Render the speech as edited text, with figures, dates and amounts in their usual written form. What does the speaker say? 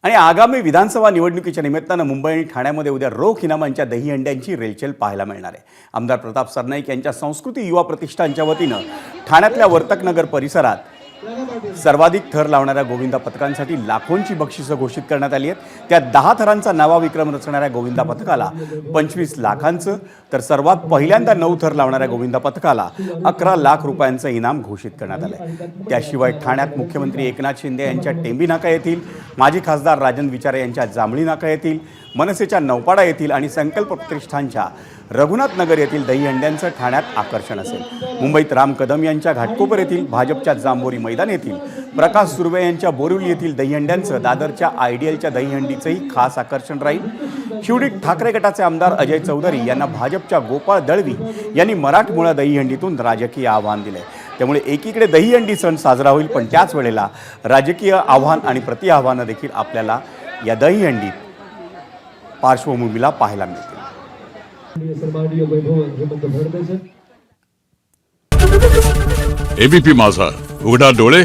आणि आगामी विधानसभा निवडणुकीच्या निमित्तानं मुंबई आणि ठाण्यामध्ये उद्या रोख इनामांच्या दहीहंड्यांची रेलचेल पाहायला मिळणार आहे। आमदार प्रताप सरनाईक यांच्या संस्कृती युवा प्रतिष्ठानच्या वतीनं ठाण्यातल्या वर्तकनगर परिसरात सर्वाधिक थर लावणाऱ्या गोविंदा पथकांसाठी लाखोंची बक्षिसं घोषित करण्यात आली आहेत। त्या 10 थरांचा नवा विक्रम रचणाऱ्या गोविंदा पथकाला 25 लाखांचं, तर सर्वात पहिल्यांदा 9 थर लावणाऱ्या गोविंदा पथकाला 11 लाख रुपयांचं इनाम घोषित करण्यात आलंय। त्याशिवाय ठाण्यात मुख्यमंत्री एकनाथ शिंदे यांच्या टेंबी नाका येथील, माजी खासदार राजन विचारे यांच्या जांभळी नाका येथील, मनसेच्या नौपाडा येथील आणि संकल्प प्रतिष्ठानच्या रघुनाथ नगर येथील दहीहंड्यांचं ठाण्यात आकर्षण असेल। मुंबईत राम कदम यांच्या घाटकोपर येथील, भाजपच्या जांभोरी मैदान येथील, प्रकाश सुर्वे यांच्या बोरिवली येथील दहीहंड्यांचं, दादरच्या आयडियलच्या दहीहंडीचंही खास आकर्षण राहील। शिवडीत ठाकरे गटाचे आमदार अजय चौधरी यांना भाजपच्या गोपाळ दळवी यांनी मराठमोळा दहीहंडीतून राजकीय आव्हान दिले। त्यामुळे एकीकडे दहीहंडी सण साजरा होईल, पण त्याच वेळेला राजकीय आव्हान आणि प्रतिआव्हानं देखील आपल्याला या दहीहंडीत पार्श्वभूमीला पाहायला मिळतील। एबीपी माझा, उघडा डोळे